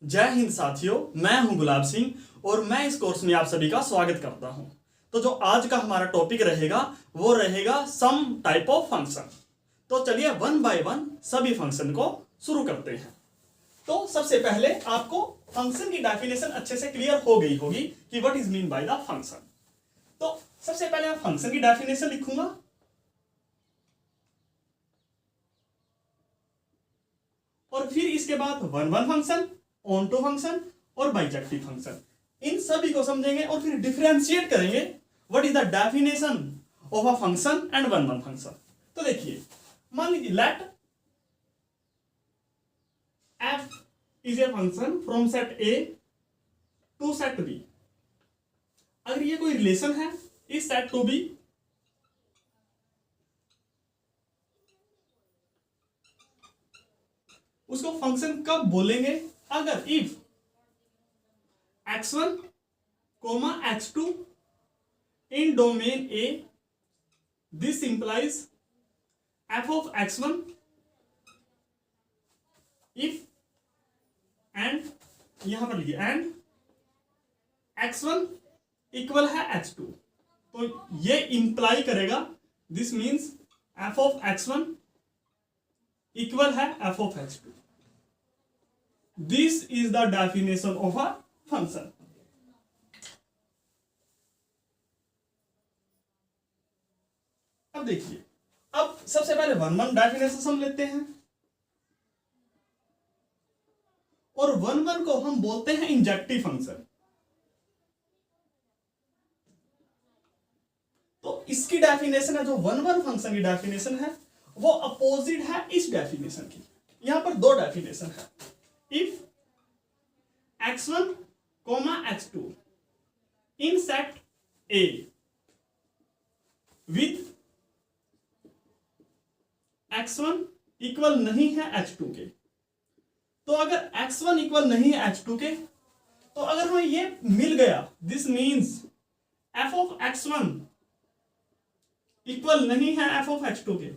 जय हिंद साथियों, मैं हूं गुलाब सिंह और मैं इस कोर्स में आप सभी का स्वागत करता हूं। तो जो आज का हमारा टॉपिक रहेगा वो रहेगा सम टाइप ऑफ फंक्शन। तो चलिए वन बाय वन सभी फंक्शन को शुरू करते हैं। तो सबसे पहले आपको फंक्शन की डेफिनेशन अच्छे से क्लियर हो गई होगी कि what is mean by the function. तो सबसे पहले मैं फंक्शन की डेफिनेशन लिखूंगा और फिर इसके बाद one one function, onto function और बाइजेक्टिव फंक्शन, इन सभी को समझेंगे और फिर डिफरेंशिएट करेंगे what is the definition of a function and one one function. तो देखिए, मान लीजिए let f is a function from set A to set B। अगर ये कोई रिलेशन है इस सेट टू B, उसको फंक्शन कब बोलेंगे? अगर if x1 x2 in domain A, this implies f of x1 if and यहां पर लिखिए and x1 इक्वल है x2, तो ये इंप्लाई करेगा this means f of x1 equal है f of x2। This is the definition of a function. अब देखिए, अब सबसे पहले वन वन डेफिनेशन समझ लेते हैं और वन वन को हम बोलते हैं इंजेक्टिव फंक्शन। तो इसकी डेफिनेशन है, जो वन वन फंक्शन की डेफिनेशन है वो अपोजिट है इस डेफिनेशन की। यहां पर दो डेफिनेशन है, if x1 x2 in set A with x1 equal नहीं है x2 के। तो अगर x1 इक्वल नहीं है x2 के, तो अगर हमें ये मिल गया this means f of x1 equal नहीं है f of x2 के,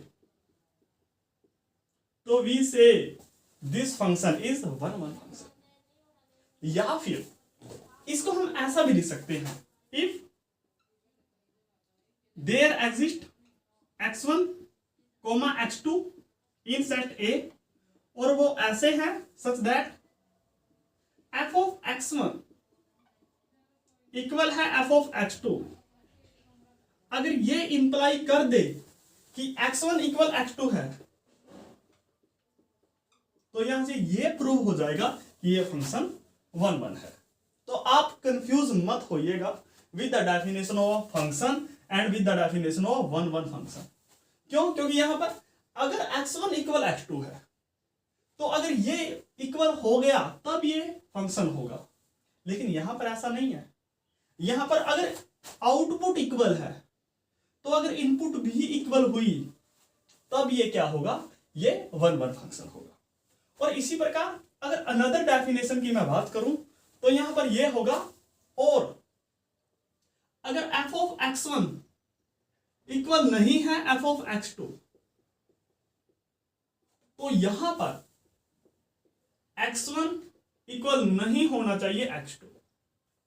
तो we say this function is one one function. या फिर इसको हम ऐसा भी लिख सकते हैं, if there exist x1 x2 in set A, और वो ऐसे हैं such that f of x1 equal है f of x2। अगर ये इंप्लाई कर दे कि x1 इक्वल x2 है, तो यहां से ये प्रूव हो जाएगा कि ये फंक्शन वन वन है। तो आप कंफ्यूज मत होइएगा with the definition of function and with the definition of one one function. क्यों? क्योंकि यहां पर अगर x1 इक्वल x2 है, तो अगर ये इक्वल हो गया तब ये फंक्शन होगा, लेकिन यहां पर ऐसा नहीं है। यहां पर अगर आउटपुट इक्वल है, तो अगर इनपुट भी इक्वल हुई तब ये क्या होगा? ये वन वन फंक्शन होगा। और इसी प्रकार अगर अनदर डेफिनेशन की मैं बात करूं तो यहां पर यह होगा, और अगर f of x1 इक्वल नहीं है f of x2, तो यहां पर x1 इक्वल नहीं होना चाहिए x2।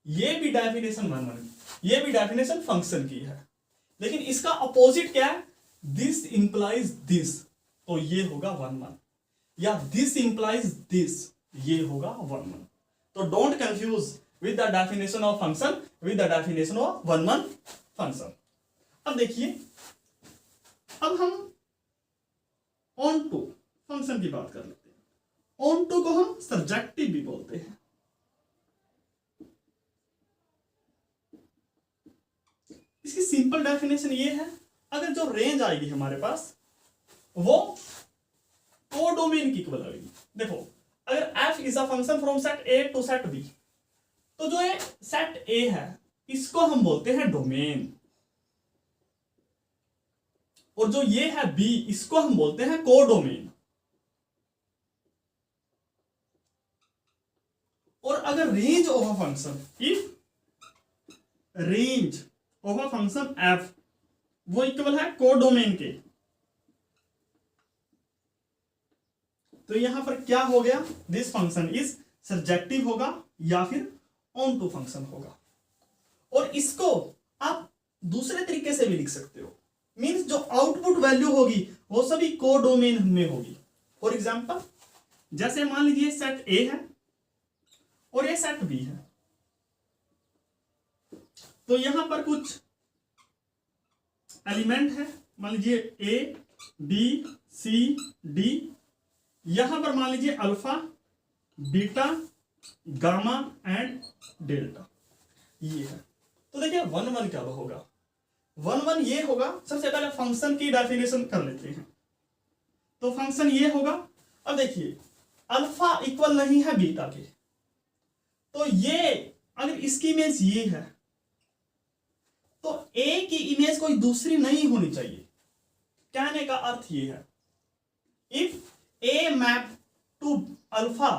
ये भी डेफिनेशन वन वन, ये भी डेफिनेशन फंक्शन की है, लेकिन इसका अपोजिट क्या है? दिस इंप्लाइज दिस, तो ये होगा वन वन, या दिस इंप्लाइज दिस, ये होगा वन वन। तो don't confuse with the definition of function with the definition of one one function. अब देखिए, अब हम ऑन टू फंक्शन की बात कर लेते हैं। ऑन टू को हम सब्जेक्टिव भी बोलते हैं। इसकी सिंपल डेफिनेशन ये है, अगर जो रेंज आएगी हमारे पास वो कोडोमेन की इक्वल आएगी। देखो, अगर f is a function from set A to set B, तो जो ये सेट A है इसको हम बोलते हैं डोमेन, और जो ये है B इसको हम बोलते हैं कोडोमेन। और अगर range of a function, if range of a function f वो इक्वल है कोडोमेन के, तो यहां पर क्या हो गया? दिस फंक्शन इज सर्जेक्टिव होगा या फिर ऑन टू फंक्शन होगा। और इसको आप दूसरे तरीके से भी लिख सकते हो, मींस जो आउटपुट वैल्यू होगी वो सभी कोडोमेन में होगी। फॉर एग्जांपल जैसे मान लीजिए सेट ए है और ये सेट बी है, तो यहां पर कुछ एलिमेंट है, मान लीजिए ए बी सी डी, यहां पर मान लीजिए alpha beta gamma and delta ये है। तो देखिए 1 1 क्या होगा, 1 1 ये होगा। सबसे पहले फंक्शन की डेफिनेशन कर लेते हैं। तो फंक्शन ये होगा, अब देखिए अल्फा इक्वल नहीं है बीटा के, तो ये अगर इसकी इमेज ये है तो ए की इमेज कोई दूसरी नहीं होनी चाहिए। कहने का अर्थ ये है, if a map to alpha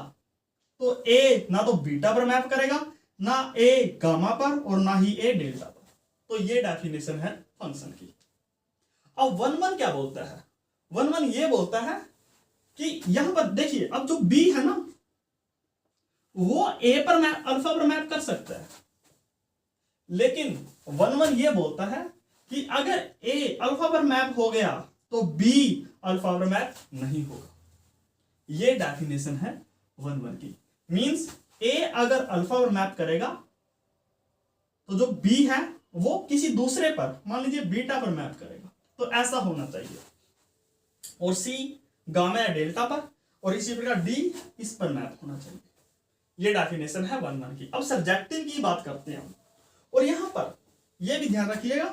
तो ए ना तो बीटा पर मैप करेगा, ना ए गामा पर, और ना ही ए डेल्टा पर। तो ये डेफिनेशन है फंक्शन की। अब 1 1 क्या बोलता है, 1 1 ये बोलता है कि यहां पर देखिए अब जो बी है ना वो ए पर मैप अल्फा पर मैप कर सकता है, लेकिन 1 1 ये बोलता है कि अगर ए अल्फा पर मैप हो गया तो बी अल्फा पर मैप नहीं होगा। ये डेफिनेशन है 1 1 की। मींस ए अगर अल्फा पर मैप करेगा तो जो बी है वो किसी दूसरे पर, मान लीजिए बीटा पर मैप करेगा, तो ऐसा होना चाहिए। और सी गामा या डेल्टा पर, और इसी प्रकार डी इस पर मैप होना चाहिए। ये डेफिनेशन है 1 1 की। अब सब्जेक्टिव की बात करते हैं हम, और यहां पर यह भी ध्यान रखिएगा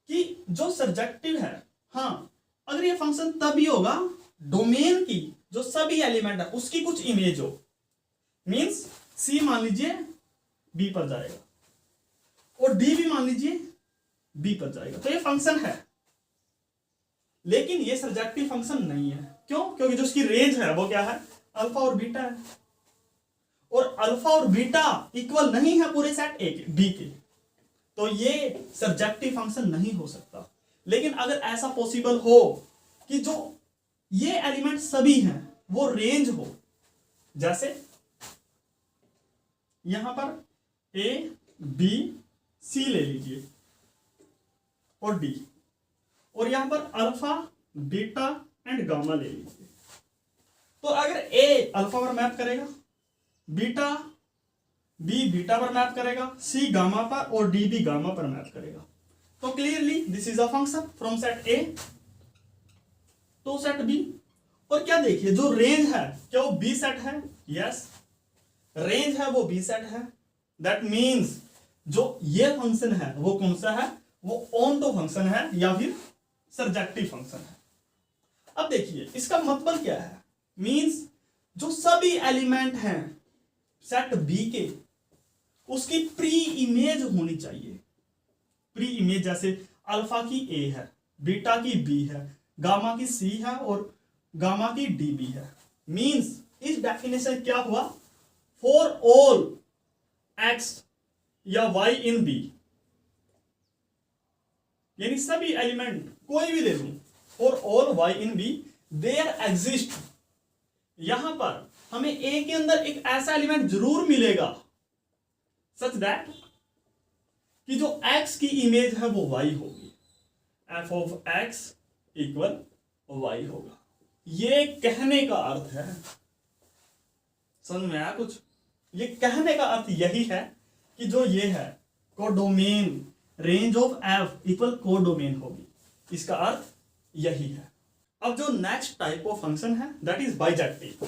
कि जो सब्जेक्टिव है, हाँ अगर ये फंक्शन तभी होगा डोमेन की जो सभी एलिमेंट है उसकी कुछ इमेज हो। मींस सी मान लीजिए बी पर जाएगा और डी भी मान लीजिए बी पर जाएगा, तो ये फंक्शन है। लेकिन ये सब्जेक्टिव फंक्शन नहीं है। क्यों? क्योंकि जो उसकी रेंज है वो क्या है, अल्फा और बीटा है, और अल्फा और बीटा इक्वल नहीं है पूरे सेट ए के बी के, तो ये सब्जेक्टिव फंक्शन नहीं हो सकता। लेकिन अगर ऐसा पॉसिबल हो कि जो ये एलिमेंट सभी हैं वो रेंज हो, जैसे यहां पर ए बी सी ले लीजिए और डी, और यहां पर अल्फा बीटा एंड गामा ले लीजिए, तो अगर ए अल्फा पर मैप करेगा, बीटा बी बीटा पर मैप करेगा, सी गामा पर और डी भी गामा पर मैप करेगा, तो clearly this is a function from set A to set B. और क्या देखिए जो रेंज है क्या वो बी सेट है? यस, रेंज है वो बी सेट है। दैट मीन्स जो ये फंक्शन है वो कौन सा है, वो ऑन टू फंक्शन है या फिर सर्जेक्टिव फंक्शन है। अब देखिए इसका मतलब क्या है, मीन्स जो सभी एलिमेंट हैं सेट बी के उसकी प्री इमेज होनी चाहिए। प्री इमेज जैसे अल्फा की ए है, बीटा की बी है, गामा की सी है और गामा की डी बी है। मींस इस डेफिनेशन क्या हुआ, फॉर ऑल एक्स या वाई इन बी, यानी सभी एलिमेंट कोई भी ले लूं, for all y in B there exist, यहां पर हमें ए के अंदर एक ऐसा एलिमेंट जरूर मिलेगा सच दैट कि जो x की इमेज है वो y होगी, f of x equal y होगा। ये कहने का अर्थ है, समझ में आया कुछ? ये कहने का अर्थ यही है कि जो ये है codomain, range of f equal codomain होगी, इसका अर्थ यही है। अब जो नेक्स्ट टाइप ऑफ फंक्शन है दैट इज बाइजेक्टिव।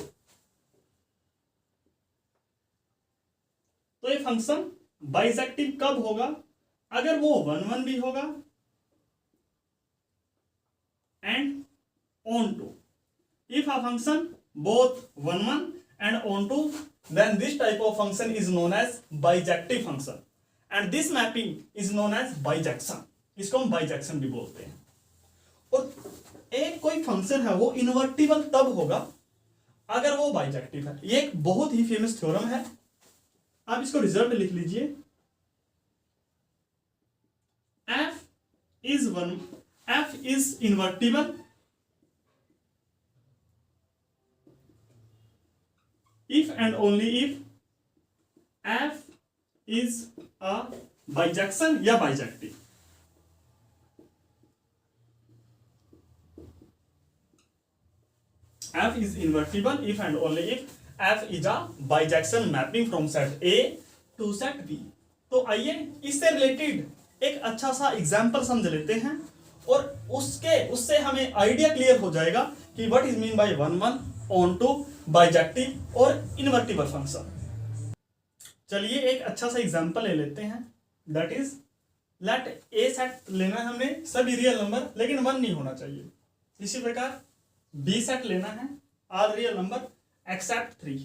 तो ये फंक्शन बाइजेक्टिव कब होगा, अगर वो 1 1 भी होगा and onto. If a function both 1 1 and on to, then this type of function is known as bijective function and this mapping is known as bijection। इसको हम बाइजेक्शन भी बोलते हैं। और एक कोई फंक्शन है वो इन्वर्टिबल तब होगा अगर वो बाइजेक्टिव है। ये एक बहुत ही फेमस थ्योरम है, आप इसको रिजल्ट लिख लीजिए। f is invertible if and only if F is a bijection या bijective. F is invertible if and only if F is a bijection mapping from set A to set B। तो आइए इससे related एक अच्छा सा example समझ लेते हैं और उससे हमें आइडिया क्लियर हो जाएगा कि what is mean by one one onto bijective और इनवर्टिबल फंक्शन। चलिए एक अच्छा सा एग्जाम्पल ले लेते हैं, that is let a set लेना है हमने सभी रियल नंबर, लेकिन वन नहीं होना चाहिए। इसी प्रकार बी सेट लेना है ऑल रियल नंबर एक्सेप्ट 3।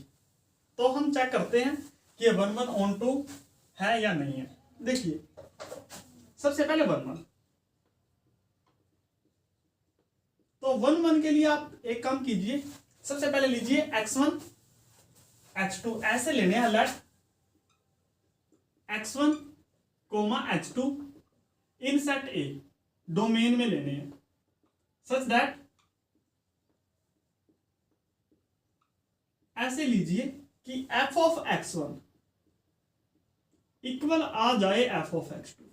तो हम चेक करते हैं कि वन वन ऑन टू है या नहीं है। देखिए सबसे पहले वन वन, तो वन वन के लिए आप एक काम कीजिए, सबसे पहले लीजिए x1 x2 ऐसे लेने हैं। Let x1 x2 in set A domain में लेने हैं सच दैट ऐसे लीजिए कि f ऑफ x1 इक्वल आ जाए f ऑफ x2।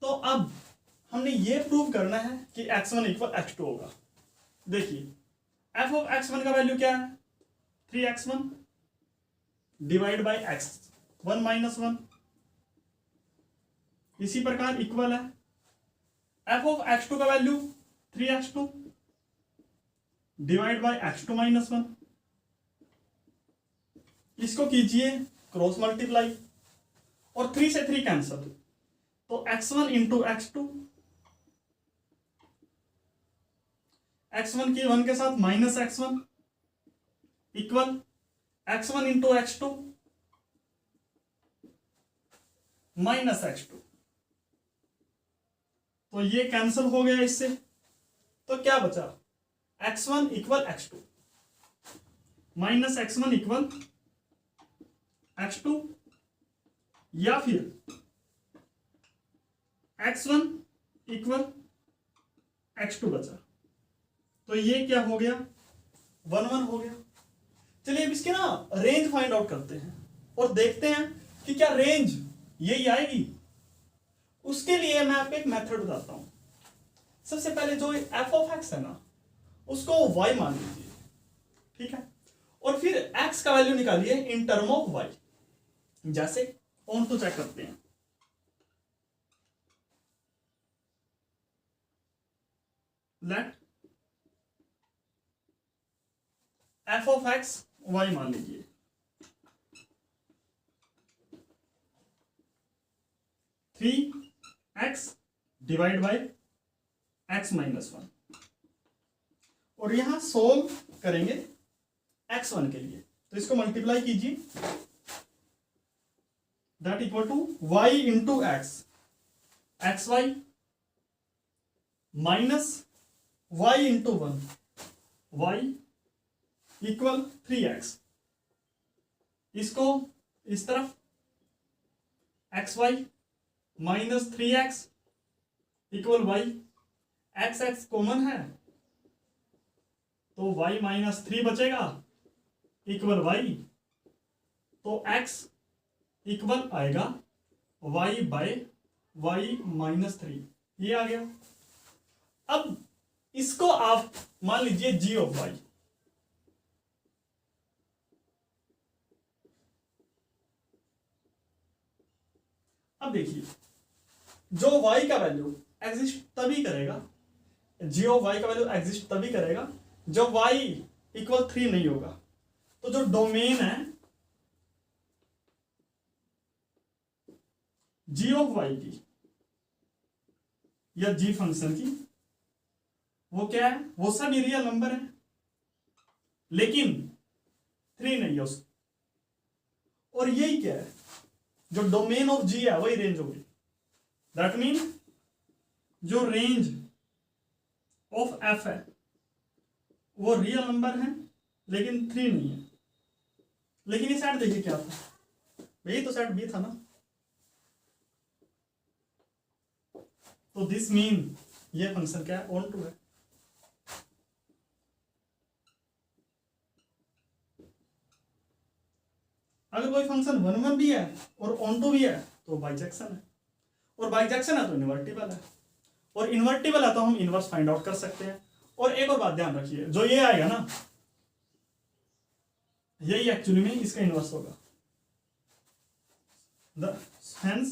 तो अब हमने ये प्रूव करना है कि x1 इक्वल x2 होगा। देखिए f ऑफ x1 का वैल्यू क्या है 3x1 divide by x1 minus 1। इसी प्रकार इक्वल है f ऑफ x2 का value 3x2 divide by x2 minus 1। इसको कीजिए क्रॉस मल्टीप्लाई और 3 से 3 कैंसल, तो x1 इंटू x2, x1 की 1 के साथ minus x1 equal x1 into x2 minus x2। तो ये कैंसल हो गया इससे, तो क्या बचा x1 equal x2 minus x1 equal x2, या फिर x1 इक्वल x2 बचा। तो ये क्या हो गया 1 1 हो गया। चलिए अब इसके ना रेंज फाइंड आउट करते हैं और देखते हैं कि क्या रेंज यही आएगी। उसके लिए मैं आपको एक मेथड बताता हूं। सबसे पहले जो f ऑफ x है ना उसको y मान लीजिए, ठीक है, और फिर x का वैल्यू निकालिए इन टर्म ऑफ y। जैसे ऑन टू चेक करते हैं, let f of x y मान लीजिए, 3x divide by x minus 1, और यहां सोल्व करेंगे x1 के लिए। तो इसको मल्टीप्लाई कीजिए, that equal to y into x x y minus y into 1 y equal 3x। इसको इस तरफ x y minus 3x equal y, x x common है तो y माइनस 3 बचेगा इक्वल y, तो x इक्वल आएगा y बाय y माइनस 3। ये आ गया। अब इसको आप मान लीजिए g ऑफ y। अब देखिए जो y का वैल्यू एग्जिस्ट तभी करेगा, g ऑफ y का वैल्यू एग्जिस्ट तभी करेगा जब y इक्वल 3 नहीं होगा। तो जो डोमेन है g ऑफ y की या g फंक्शन की, वो क्या है, वो सभी रियल नंबर है लेकिन 3 नहीं है उसका। और यही क्या है, जो डोमेन ऑफ g है वही रेंज होगी। दैट मीन जो रेंज ऑफ f है वो रियल नंबर है लेकिन 3 नहीं है। लेकिन ये सेट देखिए क्या था, यही तो सेट बी था ना। तो दिस मीन ये फंक्शन क्या है, ऑन टू है। अगर कोई फंक्शन वन वन भी है और ऑन टू भी है तो बाइजेक्शन है, और बाइजेक्शन है तो इन्वर्टिबल है, और इन्वर्टिबल है तो हम इनवर्स फाइंड आउट कर सकते हैं। और एक और बात ध्यान रखिए, जो ये आएगा ना यही एक्चुअली में इसका इनवर्स होगा। Hence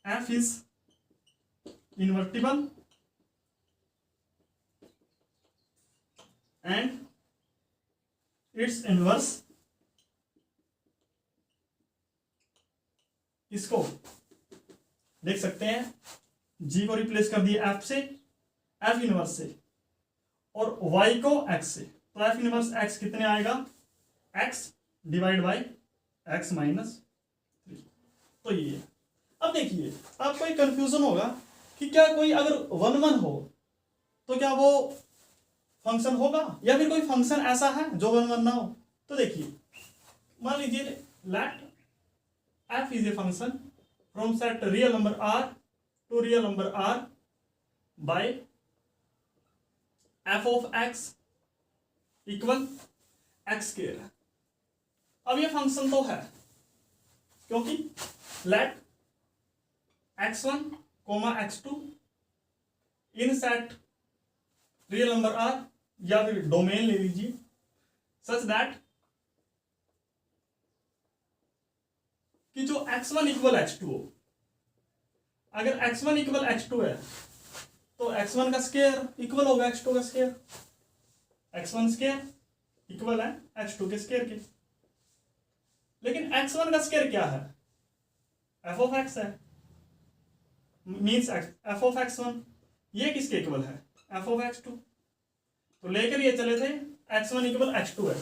f is invertible and its inverse इसको देख सकते हैं, g को रिप्लेस कर दिया f से, f इनवर्स से, और y को x से, तो f इनवर्स x कितने आएगा, x divide by x minus 3। तो ये है। अब देखिए आपको एक कंफ्यूजन होगा कि क्या कोई अगर वन वन हो तो क्या वो फंक्शन होगा, या फिर कोई फंक्शन ऐसा है जो वन वन ना हो। तो देखिए मान लीजिए let f is a function from set real number r to real number r by f of x equal x square. अब ये फंक्शन तो है क्योंकि let x1 comma x2 in set real number r, या फिर डोमेन ले लीजिए सच दैट कि जो x1 इक्वल x2 हो। अगर x1 इक्वल x2 है तो x1 का स्क्वायर इक्वल होगा x2 का स्क्वायर, x1 स्क्वायर इक्वल है x2 के स्क्वायर के। लेकिन x1 का स्क्वायर क्या है, f ऑफ x है, मीन्स f ऑफ x1, ये किसके इक्वल है, f ऑफ x2। तो लेकर ये चले थे x1 इक्वल x2 है,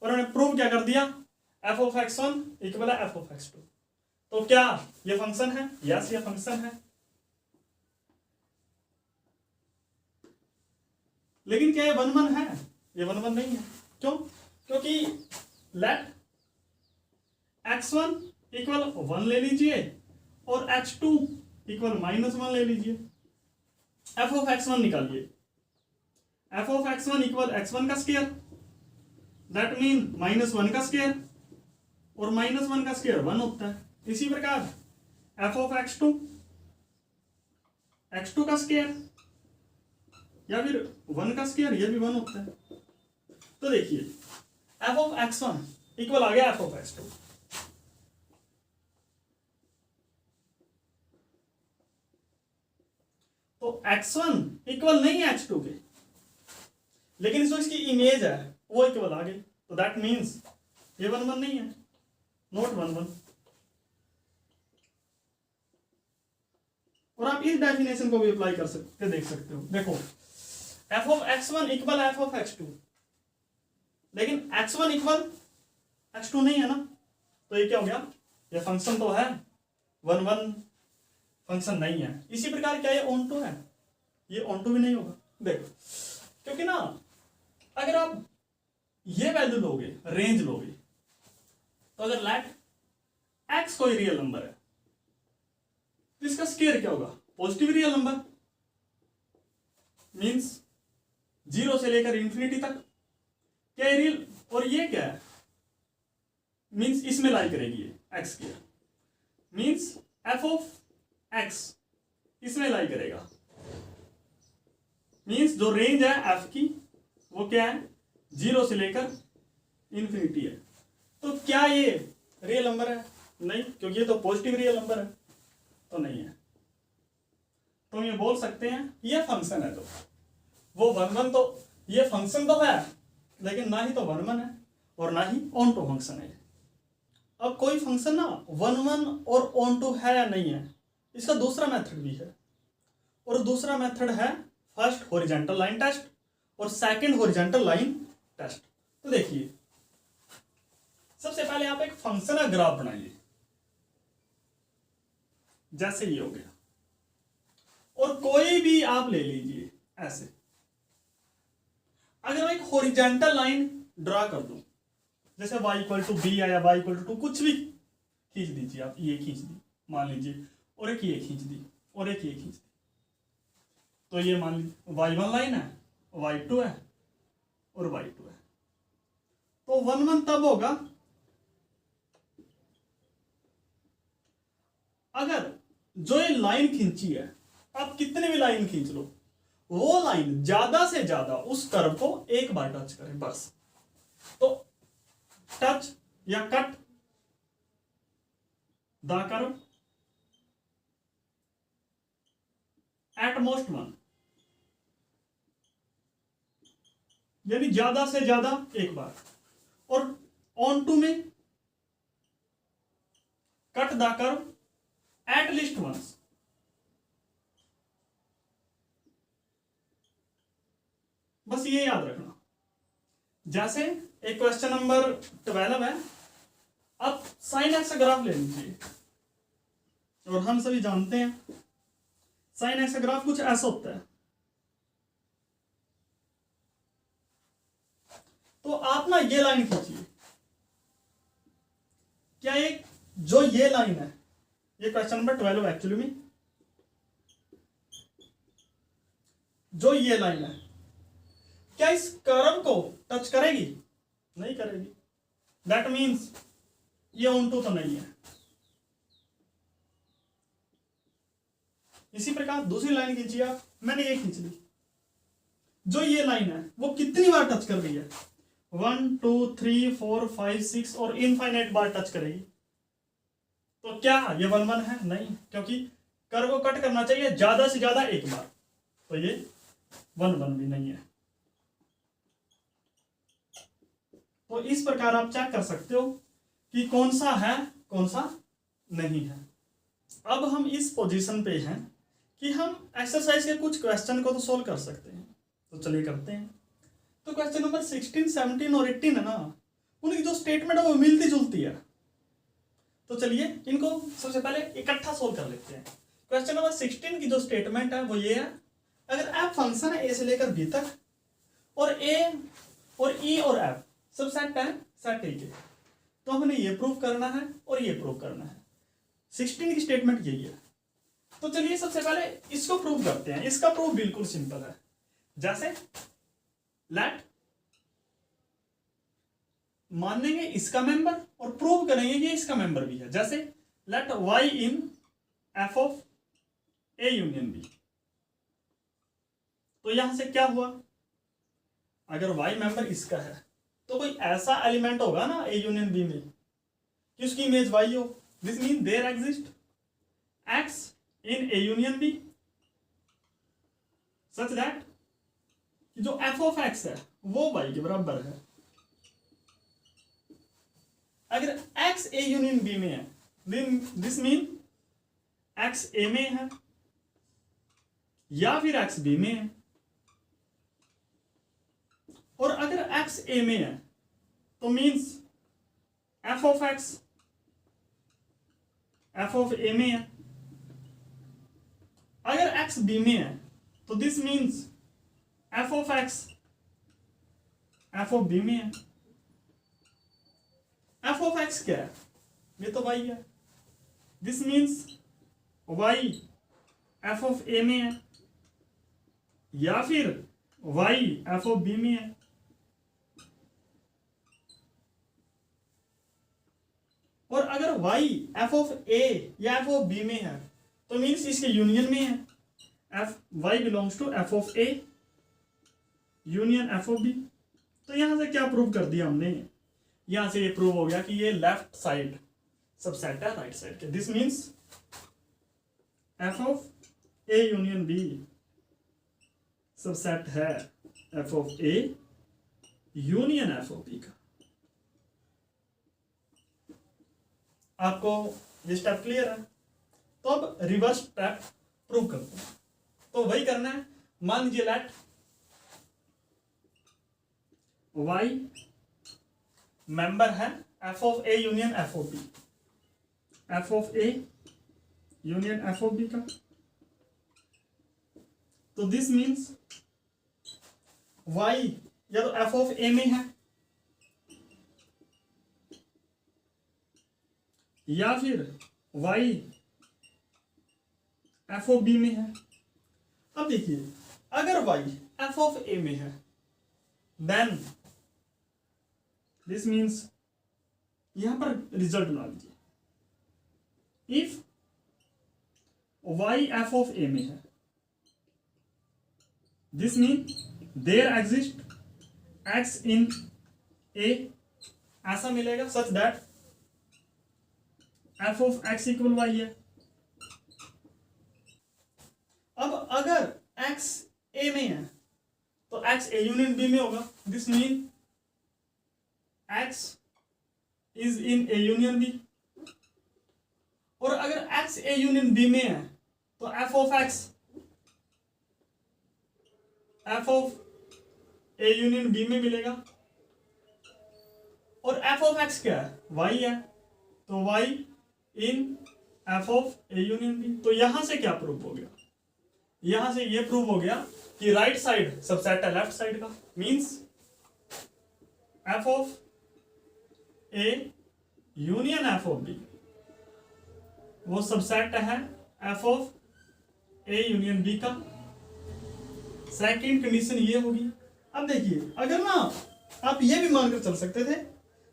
और उन्होंने प्रूव क्या कर दिया, f ऑफ x1 इक्वल है f ऑफ x2। तो क्या ये फंक्शन है, यस ये फंक्शन है। लेकिन क्या ये वन वन है, ये वन वन नहीं है। क्यों, क्योंकि लेट x1 इक्वल 1 ले लीजिए और x2 इक्वल -1 ले लीजिए। f ऑफ x1 निकालिए, f of x1 equal x1 का स्क्वायर, दैट मीन -1 का स्क्वायर, और -1 का स्क्वायर 1 होता है। इसी प्रकार f ऑफ x2 x2 का स्क्वायर या फिर 1 का स्क्वायर, ये भी 1 होता है। तो देखिए f ऑफ x1 इक्वल आ गया f ऑफ x2। तो x1 इक्वल नहीं है x2 के, लेकिन जो इसकी इमेज है वो इक्वल आ गई, तो दैट मीन्स ये 1 1 नहीं है, नॉट 1 1। और आप इस डेफिनेशन को भी अप्लाई कर सकते, देख सकते हो। देखो f of x1 equal f of x2, लेकिन x1 इक्वल x2 नहीं है ना, तो ये क्या हो गया, ये फंक्शन तो है 1 1 फंक्शन नहीं है। इसी प्रकार क्या ये ऑन टू है, ये ऑन टू भी नहीं होगा। देखो क्योंकि ना अगर आप ये वैल्यू लोगे, रेंज लोगे, तो अगर लेट x कोई रियल नंबर है तो इसका स्क्वायर क्या होगा, पॉजिटिव रियल नंबर, मींस 0 से लेकर इंफिनिटी तक। क्या है रियल, और ये क्या है, मींस इसमें लाई करेगी ये x square, means f of x इसमें लाई करेगा, मींस जो रेंज है f की वो क्या है, 0 से लेकर इंफिनिटी है। तो क्या ये रियल नंबर है, नहीं, क्योंकि ये तो पॉजिटिव रियल नंबर है, तो नहीं है। तो हम ये बोल सकते हैं ये फंक्शन है, तो वो 1 1, तो ये फंक्शन तो है लेकिन ना ही तो 1 1 है और ना ही ऑन टू फंक्शन है। अब कोई फंक्शन ना 1 1 और ऑन टू है या नहीं है, इसका दूसरा मेथड भी है, और दूसरा मेथड है फर्स्ट हॉरिजॉन्टल लाइन टेस्ट और सेकंड हॉरिजॉन्टल लाइन टेस्ट। तो देखिए सबसे पहले आप एक फंक्शन का ग्राफ बनाइए, जैसे ये हो गया, और कोई भी आप ले लीजिए ऐसे। अगर मैं एक हॉरिजॉन्टल लाइन ड्रा कर दूं, जैसे y इक्वल टू बी या y इक्वल टू कुछ भी खींच दीजिए आप, ये खींच दी मान लीजिए, और एक ये खींच दी, और एक ये खींच दी, तो ये मान लीजिए y1 लाइन है, y2 है और y2 है। तो 1 1 तब होगा अगर जो ये लाइन खींची है, आप कितने भी लाइन खींच लो, वो लाइन ज्यादा से ज्यादा उस कर्व को एक बार टच करे बस। तो टच या cut the curve at most one, यानी ज्यादा से ज्यादा एक बार। और ऑन टू में cut the curve at least once. बस ये याद रखना। जैसे एक क्वेश्चन नंबर 12 है, अब साइन एक्स का ग्राफ ले लीजिए, और हम सभी जानते हैं साइन एक्स का ग्राफ कुछ ऐसा होता है। तो आप ना ये लाइन खींचिए, क्या एक जो ये लाइन है, ये क्वेश्चन नंबर 12 एक्चुअली में, जो ये लाइन है क्या इस कर्व को टच करेगी? नहीं करेगी। दैट मीन्स ये ऑन टू तो नहीं है। इसी प्रकार दूसरी लाइन खींचिए आप, मैंने ये खींच ली, जो ये लाइन है वो कितनी बार टच कर रही है? 1 2 3 4 5 6 और इनफाइनाइट बार टच करेगी। तो क्या ये 1 1 है? नहीं, क्योंकि कर्व को कट करना चाहिए ज्यादा से ज्यादा एक बार, तो ये 1 1 भी नहीं है। तो इस प्रकार आप चेक कर सकते हो कि कौन सा है कौन सा नहीं है। अब हम इस पोजीशन पे हैं कि हम एक्सरसाइज के कुछ क्वेश्चन को तो सोल्व कर सकते हैं, तो चलिए करते हैं। तो क्वेश्चन नंबर 16 17 और 18 है ना, उनकी जो स्टेटमेंट है वो मिलती जुलती है। तो चलिए इनको सबसे पहले इकट्ठा सोल्व कर लेते हैं। क्वेश्चन नंबर 16 की जो स्टेटमेंट है वो ये है, अगर एफ फंक्शन है ए से लेकर बी तक और ए और ई और एफ सब सेट है सेट ए के, तो हमें ये प्रूव करना है और ये प्रूव करना है। 16 की स्टेटमेंट यही है। तो चलिए सबसे पहले इसको प्रूव करते हैं। इसका प्रूफ बिल्कुल सिंपल है। जैसे लेट मानेंगे इसका मेंबर और प्रूव करेंगे कि इसका मेंबर भी है। जैसे let y in f of A union B. तो यहां से क्या हुआ, अगर y मेंबर इसका है तो कोई ऐसा एलिमेंट होगा ना ए यूनियन बी में कि उसकी इमेज y हो। This mean there exist x in A union B such that जो f ऑफ x है वो y के बराबर है। अगर x ए यूनियन बी में है, दिस मीन x ए में है या फिर x बी में है। और अगर x ए में है तो means f of x f of A में है। अगर x बी में है तो this means f of x f of B में है। f ऑफ x क्या है? ये तो y है। This means y f of a में है या फिर y f ऑफ b में है। और अगर y f ऑफ a या f ऑफ b में है तो मीन्स इसके यूनियन में है। y belongs to f of a union f of b। तो यहां से क्या प्रूव कर दिया हमने? यहां से ये प्रूव हो गया कि ये लेफ्ट साइड सबसेट है राइट साइड के। This means f of a union b subset है f of a union f of b का। आपको ये स्टेप क्लियर है? तो अब रिवर्स स्टेप प्रूव करते हैं। तो वही करना है। मान लीजिए लेट y मेंबर है f of a union f of b, f of a union f of b का। तो दिस मीन्स y या तो f ऑफ a में है या फिर y f ऑफ b में है। अब देखिए अगर y f ऑफ a में है देन दिस मीन्स यहां पर रिजल्ट बना लीजिए। If y f of A में है, this mean there exist x in A, ऐसा मिलेगा such that f of x equal y है। अब अगर एक्स ए में है तो एक्स ए यूनियन बी में होगा, this mean x is in A union B. और अगर एक्स ए यूनियन बी में है तो f of A union B में मिलेगा। और एफ ऑफ एक्स क्या है, वाई है, तो y in f of A union B. तो यहां से क्या प्रूव हो गया, यहां से ये प्रूव हो गया कि राइट साइड सबसेट है लेफ्ट साइड का, means f of A union f of B वो सबसेट है f of A union B का। सेकंड कंडीशन ये होगी। अब देखिए अगर ना आप ये भी मानकर चल सकते थे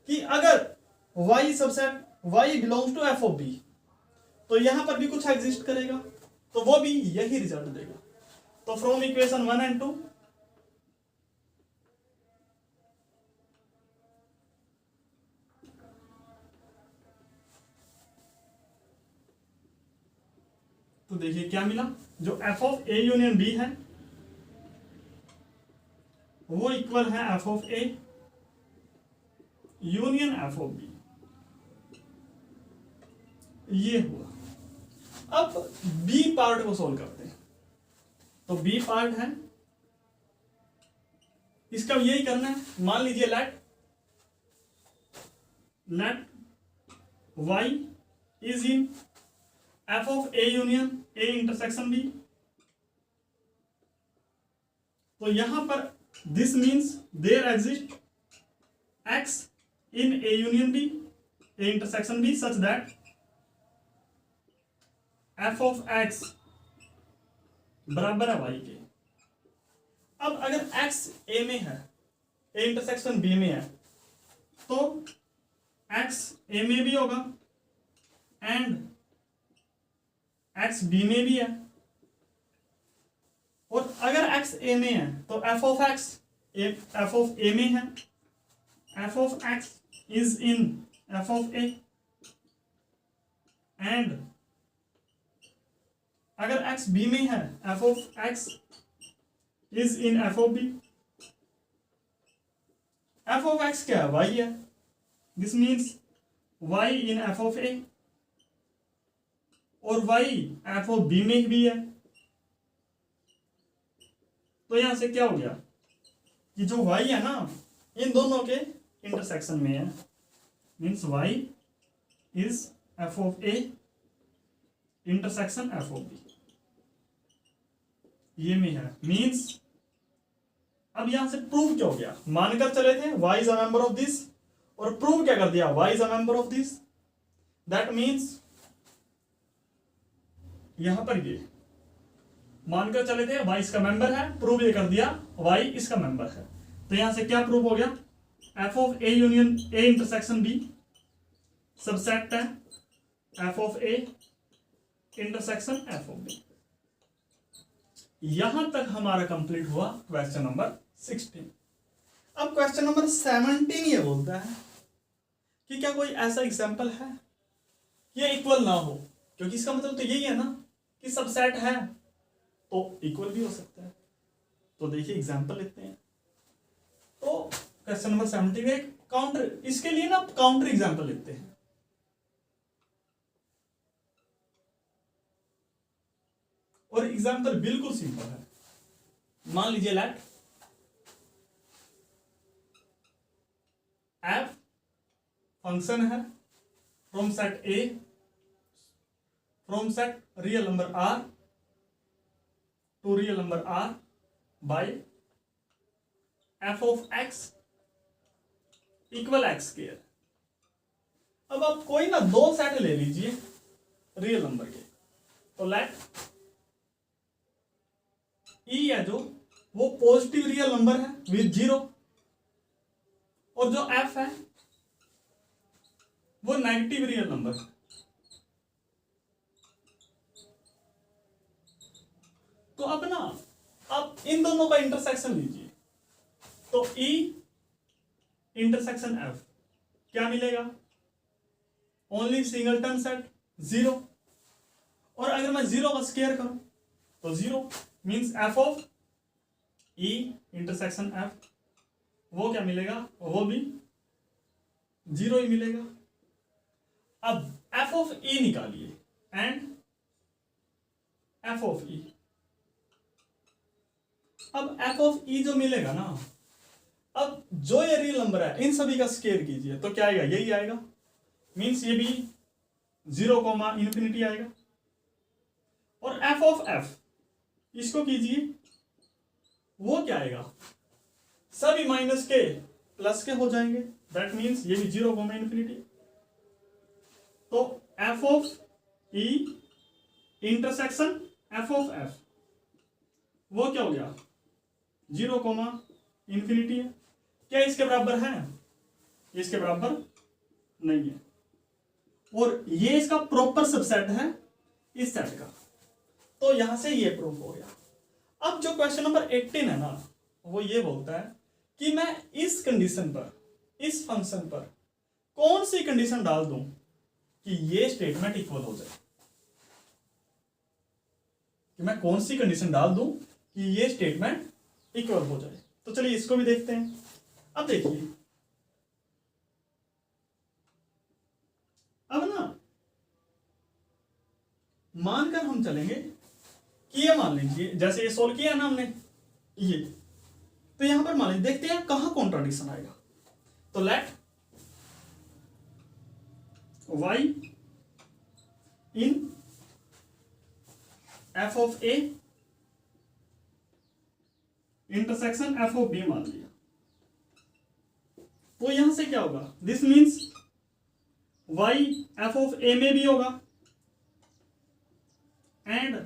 कि अगर y subset y belongs to f of B तो यहां पर भी कुछ एग्जिस्ट करेगा, तो वो भी यही रिजल्ट देगा। तो फ्रॉम इक्वेशन 1 and 2 तो देखिए क्या मिला, जो f of A union B है वो इक्वल है f of A union f of B, ये हुआ। अब बी पार्ट को सोल्व करते हैं। तो बी पार्ट है, इसका यही करना है। मान लीजिए let y is in f of A union A intersection B. तो यहां पर this means there exist x in A union B A intersection B such that f of x बराबर है y के। अब अगर x a में है ए इंटरसेक्शन b में है तो x a में भी होगा एंड x b में भी है। और अगर x a में है तो f of a में है, f of x is in f of a and अगर x b में है f of x is in f of b। f of x क्या है, y है, this means y in f of a और y f of b में भी है। तो यहां से क्या हो गया कि जो y है ना इन दोनों के इंटरसेक्शन में है, means y is f of a intersection f of b, ये में है। मीन्स अब यहां से प्रूव क्या हो गया, मानकर चले थे y is a member of this और प्रूव क्या कर दिया, y is a member of this. That means यहां पर ये मानकर चले थे y इसका मेंबर है, प्रूव ये कर दिया y इसका मेंबर है। तो यहां से क्या प्रूव हो गया, f of a union a intersection b subset है f of a intersection f of b। यहां तक हमारा कंप्लीट हुआ क्वेश्चन नंबर 16। अब क्वेश्चन नंबर 17 ये बोलता है कि क्या कोई ऐसा एग्जांपल है कि ये इक्वल ना हो, क्योंकि इसका मतलब तो यही है ना कि सबसेट है तो इक्वल भी हो सकता है। तो देखिए एग्जांपल लेते हैं। तो क्वेश्चन नंबर 17 में काउंटर, इसके लिए ना काउंटर एग्जांपल लेते हैं। और एग्जांपल बिल्कुल सिंपल है। मान लीजिए लेट f फंक्शन है from set a from set real number r to real number r by f of x equal x square. अब आप कोई ना दो सेट ले लीजिए रियल नंबर के। तो लेट e है जो वो पॉजिटिव रियल नंबर है विद 0 और जो f है वो नेगेटिव रियल नंबर है। इन दोनों का इंटरसेक्शन लीजिए, तो E इंटरसेक्शन F क्या मिलेगा? ओनली सिंगलटन सेट 0, और अगर मैं 0 का स्क्वायर करूं तो 0 means F of E intersection F वो क्या मिलेगा? वो भी 0 ही मिलेगा। अब F ऑफ E निकालिए एंड F ऑफ E, अब F ऑफ E जो मिलेगा ना, अब जो ये रियल नंबर है इन सभी का स्क्वायर कीजिए तो क्या आएगा? यही आएगा, मींस ये भी 0 कोमा इन्फिनिटी आएगा। और F ऑफ F इसको कीजिए, वो क्या आएगा? सभी माइनस के प्लस के हो जाएंगे, दैट मींस ये भी 0 कोमा इन्फिनिटी। तो F of E intersection F of F वो क्या हो गया? 0 कोमा इन्फिनिटी है। क्या इसके बराबर है? इसके बराबर नहीं है, और ये इसका प्रॉपर सबसेट है इस सेट का, तो यहां से ये प्रूफ हो गया। अब जो क्वेश्चन नंबर 18 है ना, वो ये बोलता है कि मैं इस कंडीशन पर, इस फंक्शन पर कौन सी कंडीशन डाल दूं कि ये स्टेटमेंट इक्वल हो जाए, कि मैं कौन सी कंडीशन डाल दूं कि ये स्टेटमेंट इक्वल हो जाए। तो चलिए इसको भी देखते हैं। अब देखिए, अब ना मानकर हम चलेंगे कि ये मान लीजिए जैसे ये सोल्व किया ना हमने ये, तो यहां पर मान लीजिए, देखते हैं कहां कॉन्ट्राडिक्शन आएगा। तो let y in f of a intersection f of b मान लिया, तो यहां से क्या होगा? This means y f of a में भी होगा and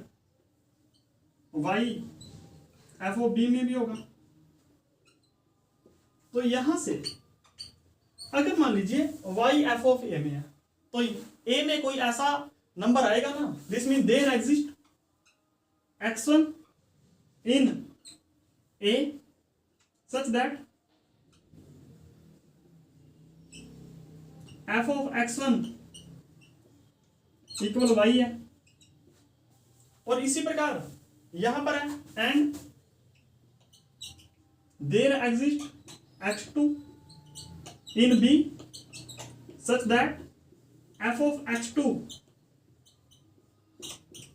y f of b में भी होगा। तो यहां से अगर मान लीजिए y f ऑफ a में है, तो a में कोई ऐसा नंबर आएगा ना, this mean there exist x1 in a such that f of x1 equal y है, और इसी प्रकार यहां पर है and there exist x2 in b such that f of x2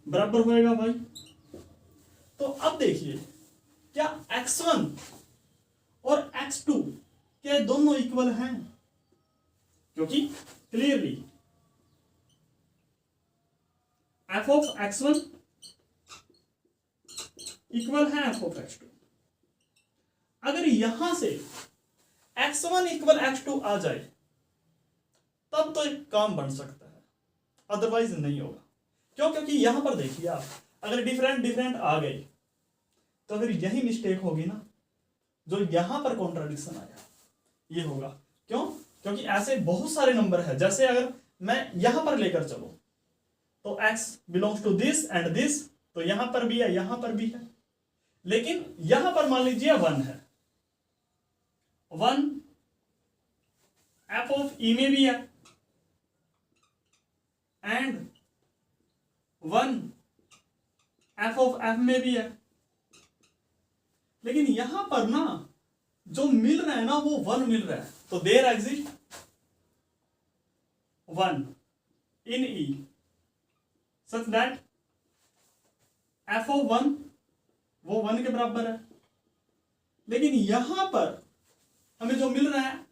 बराबर होएगा y। तो अब देखिए, क्या x1 और x2 क्या दोनों इक्वल हैं? क्योंकि clearly f of x1 equal है f ऑफ x2। अगर यहां से x1 इक्वल x2 आ जाए तब तो एक काम बन सकता है, अदरवाइज नहीं होगा। क्यों? क्योंकि यहां पर देखिए आप, अगर डिफरेंट डिफरेंट आ गए तो फिर यही मिस्टेक होगी ना, जो यहां पर कॉन्ट्राडिक्शन आया ये होगा। क्यों? क्योंकि ऐसे बहुत सारे नंबर है, जैसे अगर मैं यहां पर लेकर चलूं तो x belongs to this and this, तो यहां पर भी है यहां पर भी है, लेकिन यहां पर मान लीजिए 1 है, 1 f ऑफ e में भी है एंड 1 f ऑफ f में भी है, लेकिन यहां पर ना जो मिल रहा है ना वो 1 मिल रहा है, तो there exist 1 in e such that f of 1 वो 1 के बराबर है। लेकिन यहां पर हमें जो मिल रहा है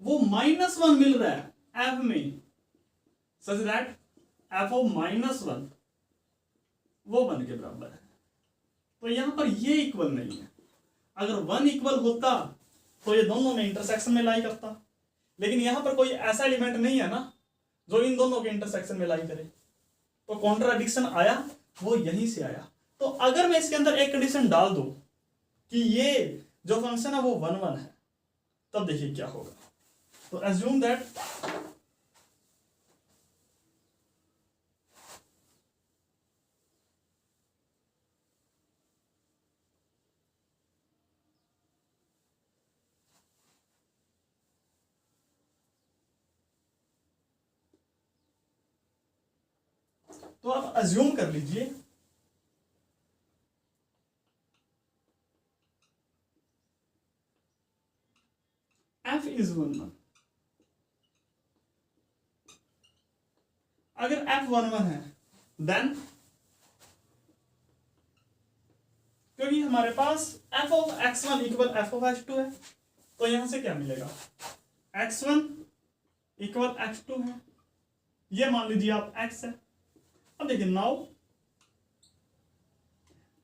वो -1 मिल रहा है f में, सच दैट f ऑफ -1 वो 1 के बराबर है। तो यहां पर ये इक्वल नहीं है। अगर 1 इक्वल होता तो ये दोनों में इंटरसेक्शन में लाई करता, लेकिन यहां पर कोई ऐसा एलिमेंट नहीं है ना जो इन दोनों के इंटरसेक्शन में लाई करे, तो कॉन्ट्राडिक्शन आया वो यहीं से आया। तो अगर मैं इसके अंदर एक कंडीशन डाल दूं कि ये जो फंक्शन है वो 1 1 है, तब देखिए क्या होगा। तो एज्यूम दैट तो आप अज्यूम कर लीजिए f इज 1 1। अगर f 1 1 है देन, क्योंकि हमारे पास f of x1 equal f of x2 है, तो यहां से क्या मिलेगा, x1 इक्वल x2 है, ये मान लीजिए आप x है। अब देखिए नाउ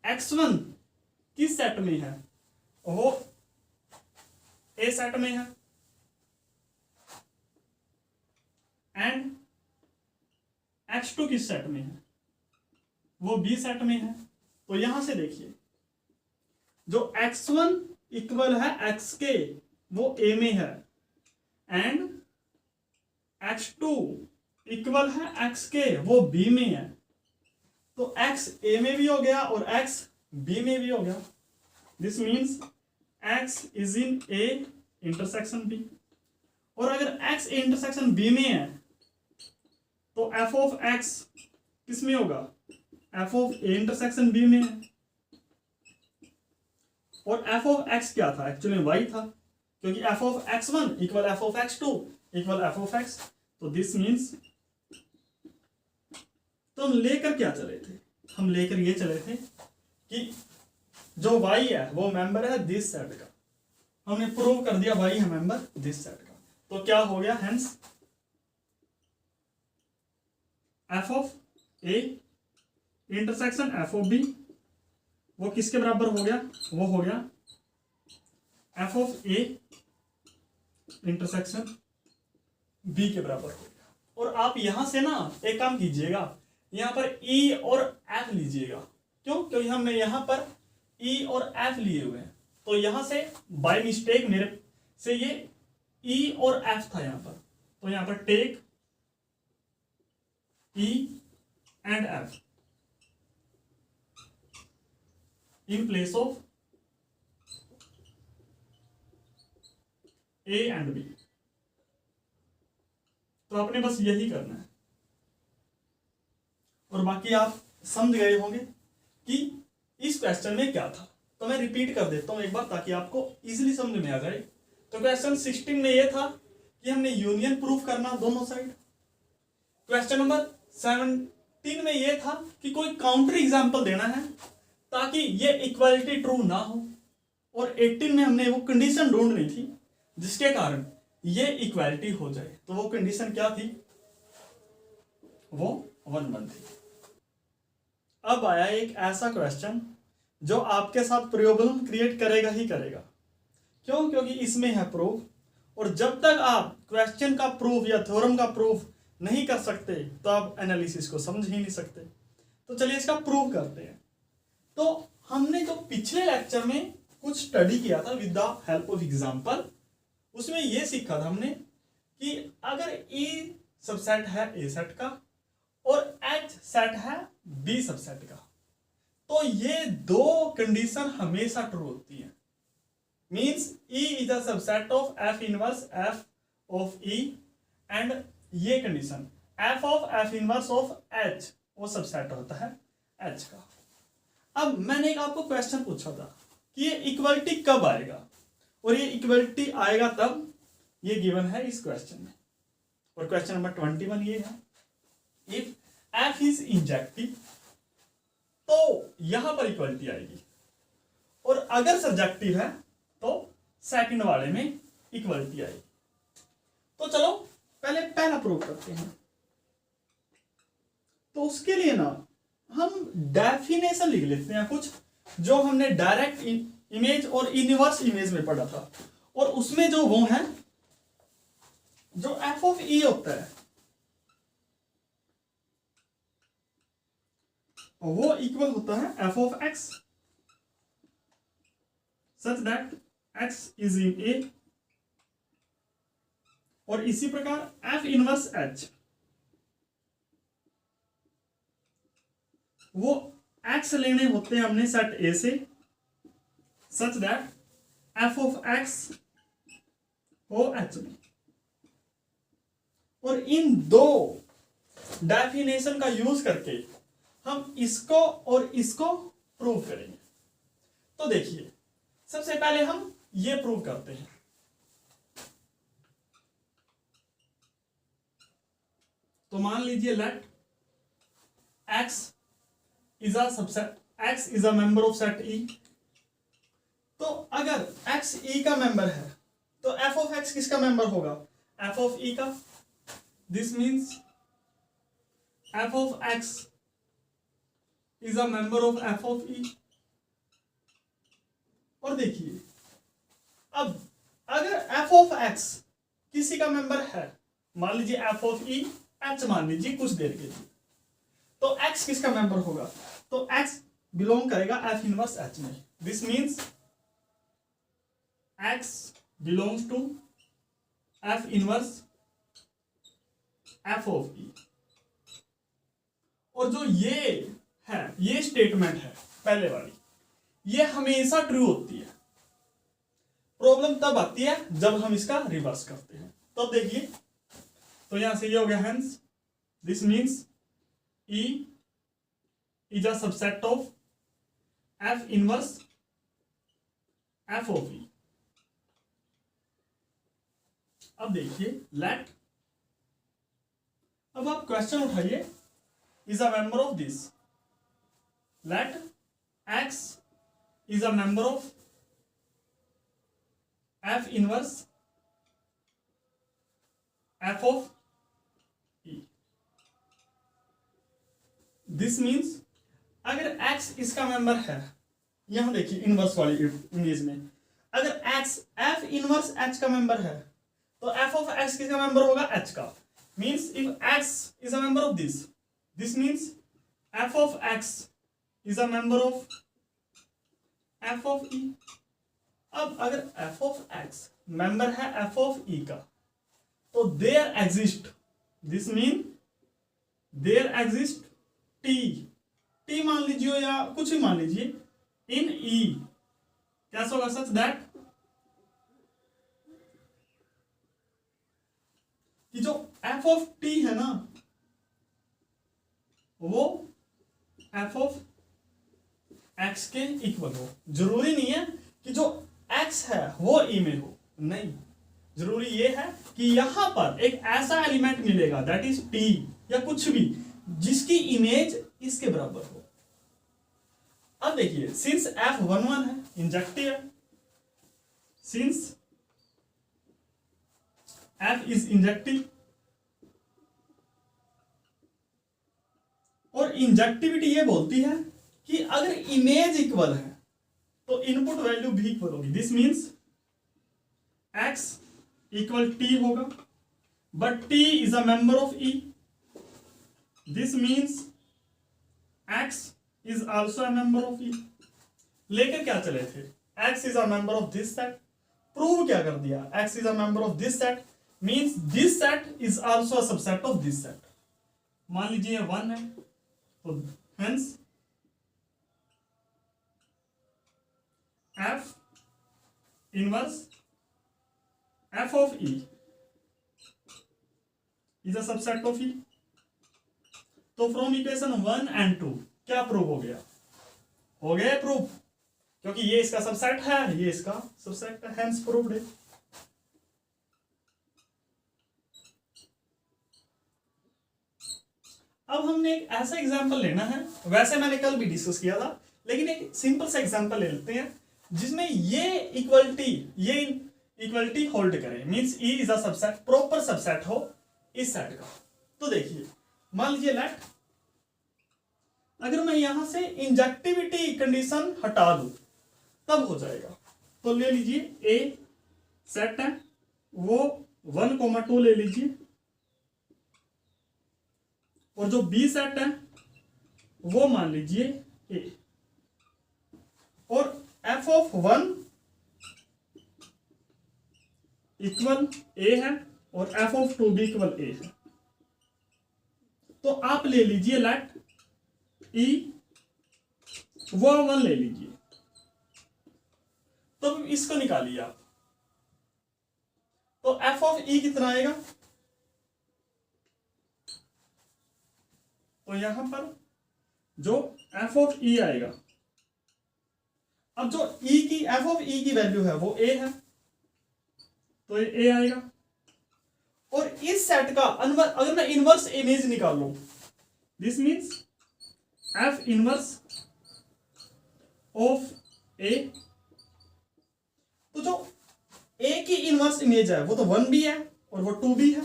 x1 किस सेट में है, वो ए सेट में है, एंड x2 किस सेट में है, वो बी सेट में है। तो यहां से देखिए जो x1 इक्वल है xk वो a में है, एंड x2 इक्वल है xk वो b में है। तो x a में भी हो गया और x b में भी हो गया। This means x is in a intersection b। और अगर x a इंटरसेक्शन b में है तो f ऑफ x किस में होगा, f of a intersection b में है। और f ऑफ x क्या था, एक्चुअली y था, क्योंकि f of x1 equal f of x2 equal f of x। तो दिस मीन्स, तो हम लेकर क्या चले थे, हम लेकर ये चले थे कि जो y है वो मेंबर है दिस सेट का। हमने प्रूव कर दिया y है मेंबर दिस सेट का। तो क्या हो गया, hence f of a intersection f of b वो किसके बराबर हो गया, वो हो गया f of a intersection b के बराबर हो गया। और आप यहां से ना एक काम कीजिएगा, यहां पर e और f लीजिएगा। क्यों, क्योंकि हमने यहां पर e और f लिए हुए हैं। तो यहां से बाय मिस्टेक मेरे से ये e और f था यहां पर, तो यहां पर take e and f in place of A and B। तो आपने बस यही करना है और बाकी आप समझ गए होंगे कि इस क्वेश्चन में क्या था। तो मैं रिपीट कर देता हूं एक बार ताकि आपको इजीली समझ में आ जाए। तो क्वेश्चन 16 में यह था कि हमने यूनियन प्रूफ करना दोनों साइड। क्वेश्चन नंबर 17 में यह था कि कोई काउंटर एग्जांपल देना है ताकि ये इक्वालिटी ट्रू ना हो। और 18 में हमने वो कंडीशन ढूंढनी थी जिसके कारण ये इक्वालिटी हो जाए। तो वो कंडीशन क्या थी, वो 1 1 थी। अब आया एक ऐसा क्वेश्चन जो आपके साथ प्रॉब्लम क्रिएट करेगा ही करेगा। क्यों, क्योंकि इसमें है प्रूफ। और जब तक आप क्वेश्चन का प्रूफ या थ्योरम का प्रूफ नहीं कर सकते तो आप एनालिसिस को समझ ही नहीं सकते। तो चलिए इसका प्रूफ करते हैं। तो हमने जो पिछले लेक्चर में कुछ स्टडी किया था with the help of example, उसमें यह सीखा था हमने कि अगर E सबसेट है A सेट का और H सेट है B सबसेट का, तो ये दो कंडीशन हमेशा ट्रू होती है। Means E is a subset of F inverse F of E, and ये condition F of F inverse of H वो सबसेट होता है H का। अब मैंने एक आपको क्वेश्चन पूछा था कि ये इक्वलिटी कब आएगा, और ये इक्वलिटी आएगा तब, ये गिवन है इस क्वेश्चन में। और क्वेश्चन नंबर 21 ये है, इफ f इज इंजेक्टिव तो यहां पर इक्वलिटी आएगी, और अगर सब्जेक्टिव है तो सेकंड वाले में इक्वलिटी आएगी। तो चलो पहले पहला प्रूव करते हैं। तो उसके लिए ना हम डेफिनेशन लिख लेते हैं कुछ जो हमने डायरेक्ट इमेज और इनवर्स इमेज में पढ़ा था। और उसमें जो वो है जो f ऑफ e होता है वो इक्वल होता है f of x such that x is in a, और इसी प्रकार f इनवर्स h वो x लेने होते हैं हमने सेट A से, सच दैट f ऑफ x हो h में। और इन दो डेफिनेशन का यूज करके हम इसको और इसको प्रूव करेंगे। तो देखिए, सबसे पहले हम ये प्रूव करते हैं। तो मान लीजिए let x is a subset, x is a member of set E। तो अगर x E का मेंबर है तो f ऑफ x किसका मेंबर होगा? f ऑफ E का। This means f of x is a member of f of E। और देखिए, अब अगर f ऑफ x किसी का मेंबर है, मान लीजिए f ऑफ E h मान लीजिए कुछ देर के लिए, तो x किसका मेंबर होगा? तो x बिलोंग करेगा f इनवर्स h में। This means x belongs to f inverse f of E। और जो ये है, ये स्टेटमेंट है पहले वाली, ये हमेशा ट्रू होती है। प्रॉब्लम तब आती है जब हम इसका रिवर्स करते हैं। तो देखिए, तो यहां से ये हो गया, hence this means E is a subset of f inverse f of E। अब देखिए लेट, अब आप क्वेश्चन उठाइए, is a member of this, let x is a member of f inverse f of E। This means अगर x इसका member है, यहां देखिए इनवर्स वाली इमेज में, अगर x f इनवर्स h का मेंबर है तो f ऑफ x किसका मेंबर होगा? h का। Means if x is a member of this means f of x is a member of f of E। अब अगर f ऑफ x मेंबर है f of E का, तो there exist, this mean there exist t मान लीजिए या कुछ भी मान लीजिए, इन E कैसा होगा? सच दैट कि जो f ऑफ t है ना, वो f ऑफ x के इक्वल हो। जरूरी नहीं है कि जो x है वो E में हो, नहीं, जरूरी ये है कि यहां पर एक ऐसा एलिमेंट मिलेगा दैट इज t या कुछ भी जिसकी इमेज इसके बराबर हो। अब देखिए, सिंस f11 है, इंजेक्टिव है, सिंस f इज इंजेक्टिव, और इंजेक्टिविटी ये बोलती है कि अगर इमेज इक्वल है तो इनपुट वैल्यू भी इक्वल होगी। This means x equal t होगा, but t is a member of E। This means x is also a member of E। लेकर क्या चले थे? x is a member of this set. Prove क्या कर दिया? x is a member of this set means this set is also a subset of this set. मान लीजिए 1 है, तो hence f inverse f of E is a subset of E। तो from equation 1 and 2 क्या prove हो गया? हो गया प्रूव, क्योंकि ये इसका सबसेट है, ये इसका सबसेट है, हेंस प्रूव्ड है। अब हमने एक ऐसा एग्जांपल लेना है, वैसे मैंने कल भी डिस्कस किया था, लेकिन एक सिंपल सा एग्जांपल ले लेते हैं जिसमें ये इक्वलिटी होल्ड करे, means E is a subset, proper subset हो इस सेट का। तो देखिए, मान लीजिए लेट, अगर मैं यहां से इंजेक्टिविटी कंडीशन हटा दूं तब हो जाएगा। तो ले लीजिए A सेट है, वो 1,2 ले लीजिए, और जो B सेट है वो मान लीजिए A, और f ऑफ 1 इक्वल A है और f ऑफ 2 भी इक्वल A है। तो आप ले लीजिए लेट E वो 1 ले लीजिए, तो इसको निकालिए आप, तो f ऑफ E कितना आएगा? तो यहां पर जो एफ ऑफ ई आएगा, अब जो ई की एफ ऑफ ई की वैल्यू है वो ए है, तो ये ए आएगा। और इस सेट का अगर मैं इनवर्स इमेज निकाल लूं, this means f inverse of A, तो जो ए की इनवर्स इमेज है वो तो 1 भी है और वो 2 भी है,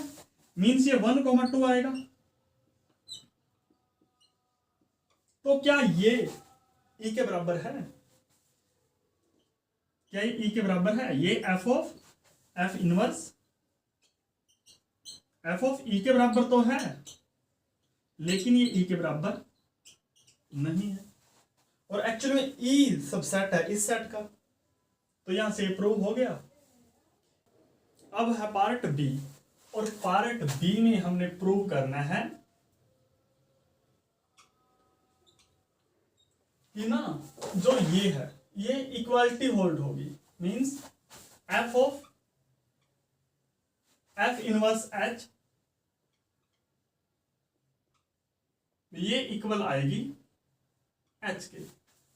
मीन्स ये 1, 2 आएगा। तो क्या ये ई के बराबर है? क्या ये ई के बराबर है? ये एफ इनवर्स एफ ऑफ ई के बराबर तो है, लेकिन ये ई के बराबर नहीं है, और एक्चुअली में ई सबसेट है इस सेट का, तो यहां से प्रूव हो गया। अब है पार्ट बी, और पार्ट बी में हमने प्रूव करना है कि ना जो ये है ये इक्वालिटी होल्ड होगी, means f of f inverse H ये इक्वल आएगी एच के।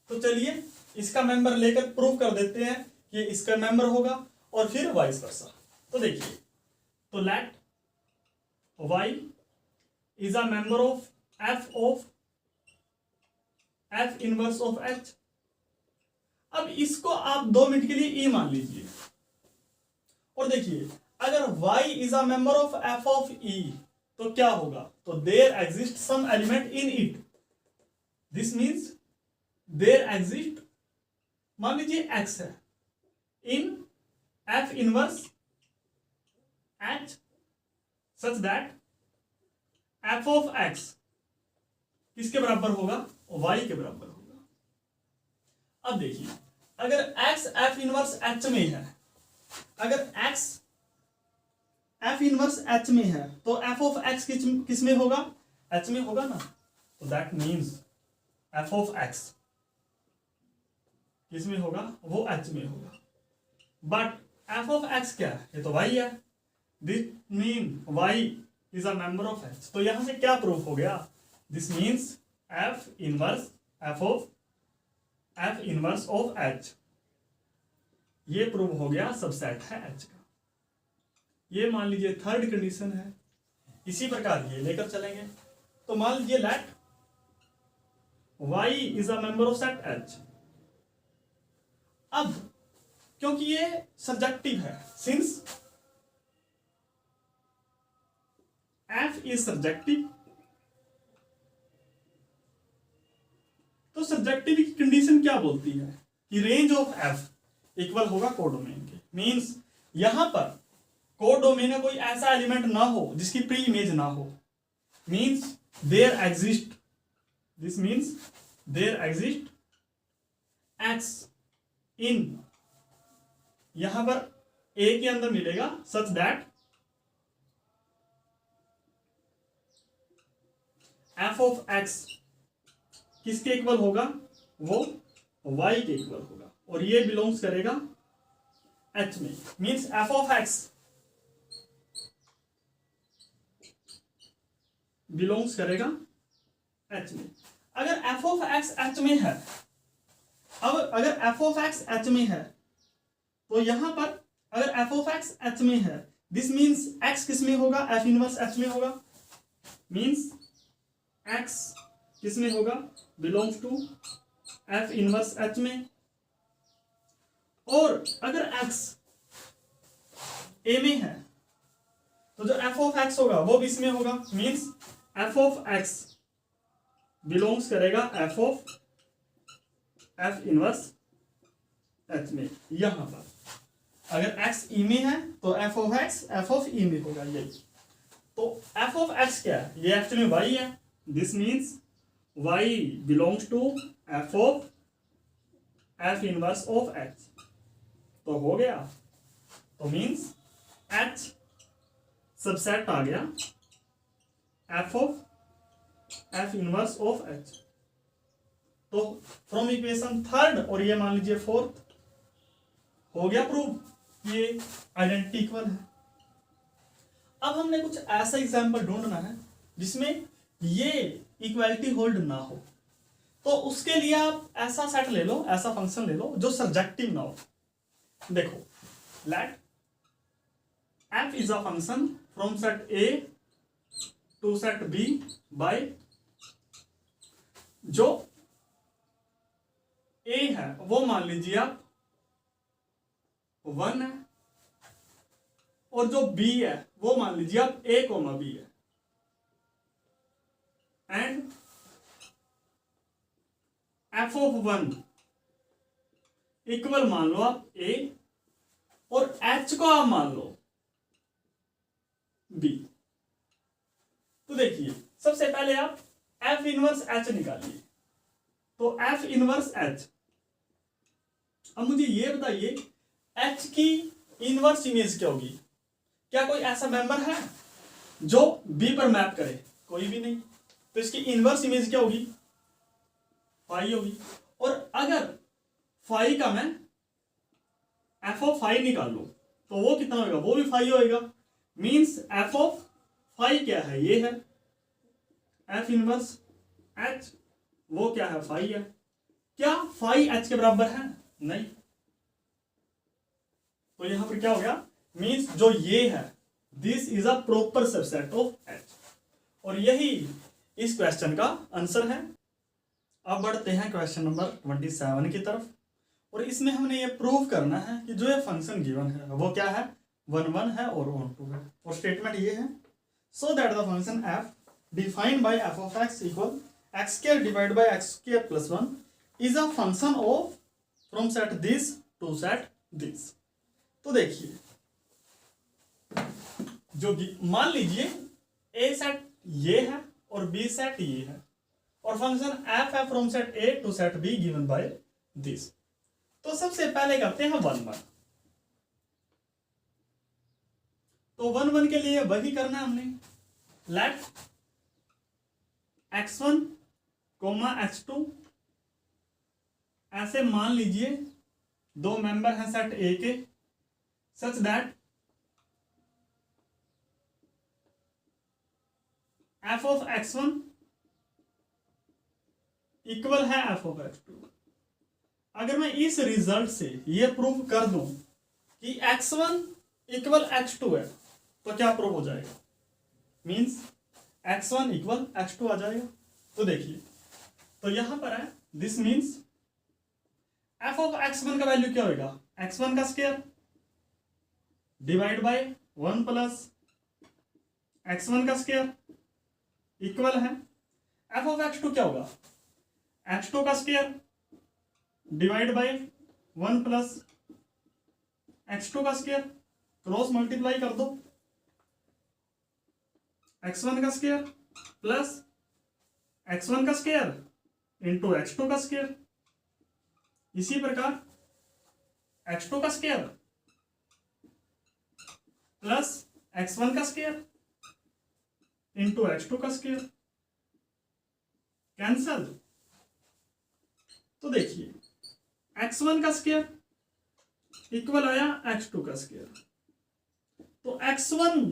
तो चलिए इसका मेंबर लेकर प्रूव कर देते हैं कि इसका मेंबर होगा, और फिर वाइस वर्सा। तो देखिए, तो let y is a member of f inverse of h। अब इसको आप 2 मिनट के लिए e मान लीजिए, और देखिए अगर y is a member of f of e तो क्या होगा? तो there exist some element in it, this means there exist, मान लीजिए x है, in f inverse h such that f of x किसके बराबर होगा? y के बराबर होगा। अब देखिए, अगर x एफ इनवर्स h में है, अगर x एफ इनवर्स h में है तो एफ ऑफ x किस में होगा? h में होगा ना। तो that means F of x किस में होगा? वो h में होगा। बट एफ ऑफ x क्या है? ये तो y है, this mean y is a member of h। तो यहां से क्या प्रूफ हो गया? This means f inverse of h, ये प्रूव हो गया सबसेट है h का। ये मान लीजिए थर्ड कंडीशन है। इसी प्रकार ये लेकर चलेंगे, तो मान लीजिए let y is a member of set h। अब क्योंकि ये सब्जेक्टिव है, सिंस f इज सब्जेक्टिव, तो सब्जेक्टिव की कंडीशन क्या बोलती है कि रेंज ऑफ f इक्वल होगा कोडोमेन के। मींस यहां पर कोडोमेन में कोई ऐसा एलिमेंट ना हो जिसकी प्री इमेज ना हो, means there exist, this means there exist x in, यहां पर a के अंदर मिलेगा such that f of x किसके इक्वल होगा? वो y के इक्वल होगा, और ये बिलोंग्स करेगा h में, means f of x belongs करेगा h में। अगर एफ ऑफ x h में है, अब अगर एफ ऑफ x h में है तो यहां पर अगर एफ ऑफ x h में है, दिस मीन्स x किस में होगा? एफ इनवर्स h में होगा, मीन्स x किस में होगा? Belongs to f inverse h में। और अगर x a में है तो जो एफ ऑफ x होगा वो भी इसमें होगा, means F of x belongs करेगा एफ इनवर्स h में। यहां पर अगर x e में है तो f of x F of e में होगा, यही। तो एफ ऑफ x क्या है? ये एक्चुअली y है, this means y belongs to f of f inverse of h। तो हो गया, तो मीन्स h सबसेट आ गया F of f inverse of h। तो फ्रॉम इक्वेशन थर्ड और ये मान लीजिए फोर्थ हो गया प्रूव ये आइडेंटिटी इक्वल है। अब हमने कुछ ऐसा एग्जांपल ढूंढना है जिसमें ये इक्वालिटी होल्ड ना हो, तो उसके लिए आप ऐसा सेट ले लो, ऐसा फंक्शन ले लो जो सर्जेक्टिव ना हो। देखो, let f is a function from set A to set B by, जो A है वो मान लीजिए आप 1 है, और जो B है वो मान लीजिए आप A, B है, एंड f ऑफ 1 इक्वल मान लो आप A, और h को आप मान लो B। तो देखिए, सबसे पहले आप f इनवर्स h निकालिए। तो f इनवर्स h, अब मुझे ये बताइए h की इनवर्स इमेज क्या होगी? क्या कोई ऐसा मेंबर है जो B पर मैप करे? कोई भी नहीं। तो इसकी इनवर्स इमेज क्या होगी? फाई होगी। और अगर फाई का मैं f ऑफ फाई निकाल लूं तो वो कितना होगा? वो भी फाई होएगा। मींस f ऑफ फाई क्या है? ये है f इनवर्स h, वो क्या है? फाई है। क्या फाई h के बराबर है? नहीं। तो यहां पर क्या हो गया? मींस जो ये है, this is a proper subset of h, और यही इस क्वेश्चन का आंसर है। अब बढ़ते हैं क्वेश्चन नंबर 27 की तरफ, और इसमें हमने ये प्रूव करना है कि जो ये फंक्शन गिवन है वो क्या है? 1 1 है और 1 2 है। और स्टेटमेंट ये है, so that the function f defined by f of x equal x square divide by x square plus 1 is a function of from set this to set this. तो देखिए, जो मान लीजिए a सेट ये है और b सेट ये है, और फंक्शन f है from set a to set b given by this. तो सबसे पहले करते हैं 1 1। तो 1 1 के लिए वही करना है हमने, लेट x1 x2 ऐसे मान लीजिए दो मेंबर हैं सेट A के, सच that f of x1 equal है f ऑफ x2। अगर मैं इस रिजल्ट से ये प्रूव कर दूं कि x1 इक्वल x2 है, तो क्या प्रूव हो जाएगा? मींस x1 इक्वल x2 आ जाएगा। तो देखिए, तो यहां पर है, this means f of x1 का वैल्यू क्या होगा? x1 का square divide by 1 plus x1 का स्क्वायर इक्वल है f ऑफ x2 क्या होगा? x2 का square divide by 1 plus x2 का स्क्वायर, क्रॉस मल्टीप्लाई कर दो, x1 का स्क्वायर प्लस x1 का स्क्वायर इंटू x2 का स्क्वायर। इसी प्रकार x2 का स्क्वायर प्लस x1 का स्क्वायर इंटू x2 का स्क्वायर, कैंसल। तो देखिए, x1 का स्क्वायर इक्वल आया x2 का स्क्वायर। तो x1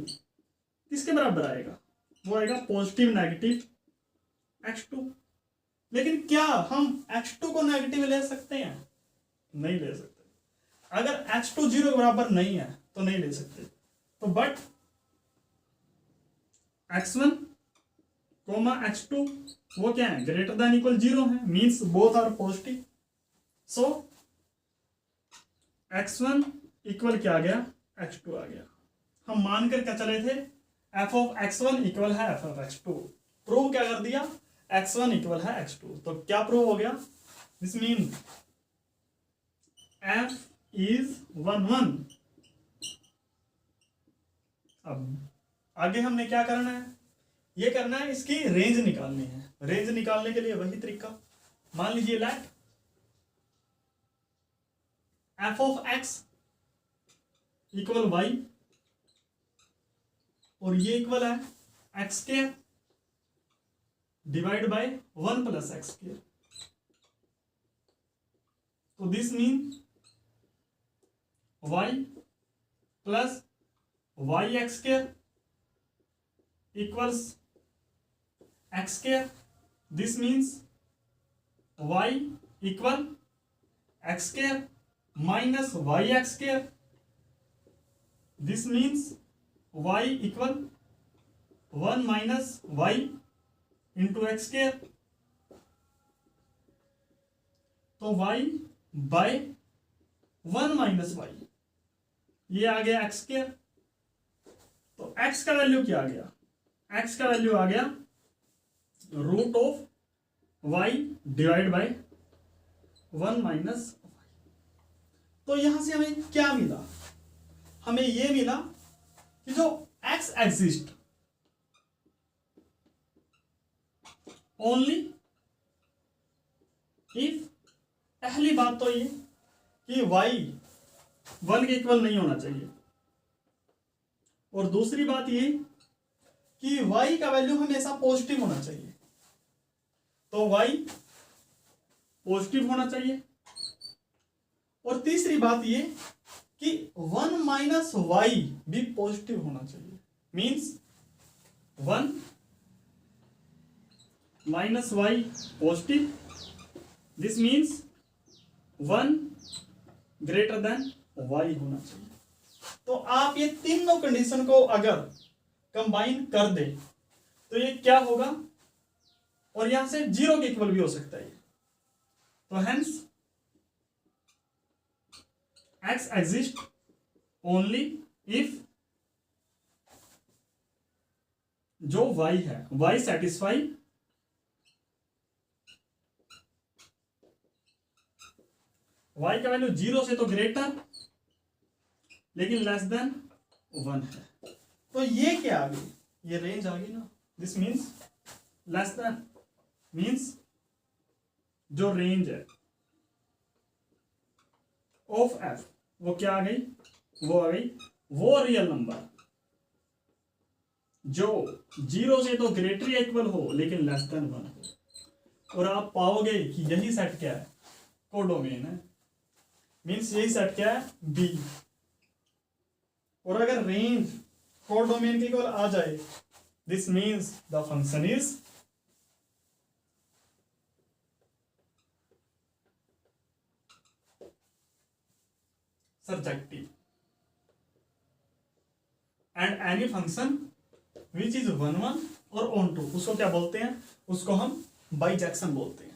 किसके बराबर आएगा? वो आएगा पॉजिटिव नेगेटिव x2। लेकिन क्या हम x2 को नेगेटिव ले सकते हैं? नहीं ले सकते। अगर x2 0 के बराबर नहीं है तो नहीं ले सकते। तो बट x1 x2 वो क्या है? ग्रेटर देन इक्वल 0 है, means both are positive. So x1 equal क्या आ गया? x2 आ गया। हम मानकर क्या चले थे? f ऑफ x1 इक्वल है f ऑफ x2। प्रूव क्या कर दिया? x1 इक्वल है x2। तो क्या प्रूव हो गया? This mean f is 1 1। अब आगे हमने क्या करना है? ये करना है, इसकी रेंज निकालनी है। रेंज निकालने के लिए वही तरीका, मान लीजिए let f of x equal y, और ये इक्वल है x square divide by 1 plus x square. तो this mean y plus y x square equals x square. This means y equal x square minus y x square, this means y equal 1 minus y into x square, तो y by 1 minus y, ये आ गया x square. तो x का value क्या आ गया, x का वैल्यू आ गया root of y divide by 1 minus y. तो यहां से हमें क्या मिला, हमें यह मिला कि जो x एग्जिस्ट ओनली इफ, पहली बात तो ये कि y 1 के इक्वल नहीं होना चाहिए, और दूसरी बात ये कि y का वैल्यू हमेशा पॉजिटिव होना चाहिए। तो y पॉजिटिव होना चाहिए, और तीसरी बात ये कि 1 माइनस वाई भी पॉजिटिव होना चाहिए, means 1 minus y positive, this means 1 greater than y होना चाहिए। तो आप ये तीनों कंडीशन को अगर कंबाइन कर दे तो ये क्या होगा, और यहां से 0 के इक्वल भी हो सकता है। तो hence x exist only if जो y है y सेटिस्फाई y का वैल्यू 0 से तो ग्रेटर लेकिन लेस देन 1 है। तो ये क्या आ गई, ये रेंज आ गई ना, this means less than, means जो रेंज है ऑफ f वो क्या आ गई, वो आ गई वो रियल नंबर जो 0 से तो ग्रेटर या इक्वल हो लेकिन लेस देन 1 हो। और आप पाओगे कि यही सेट क्या है, कोडोमेन है, मीन्स यही सेट क्या है, बी। और अगर रेंज कोडोमेन के इक्वल आ जाए, this means the function is surjective, and any function which is 1 1 और on 2 उसको क्या बोलते हैं, उसको हम बाइजेक्शन बोलते हैं।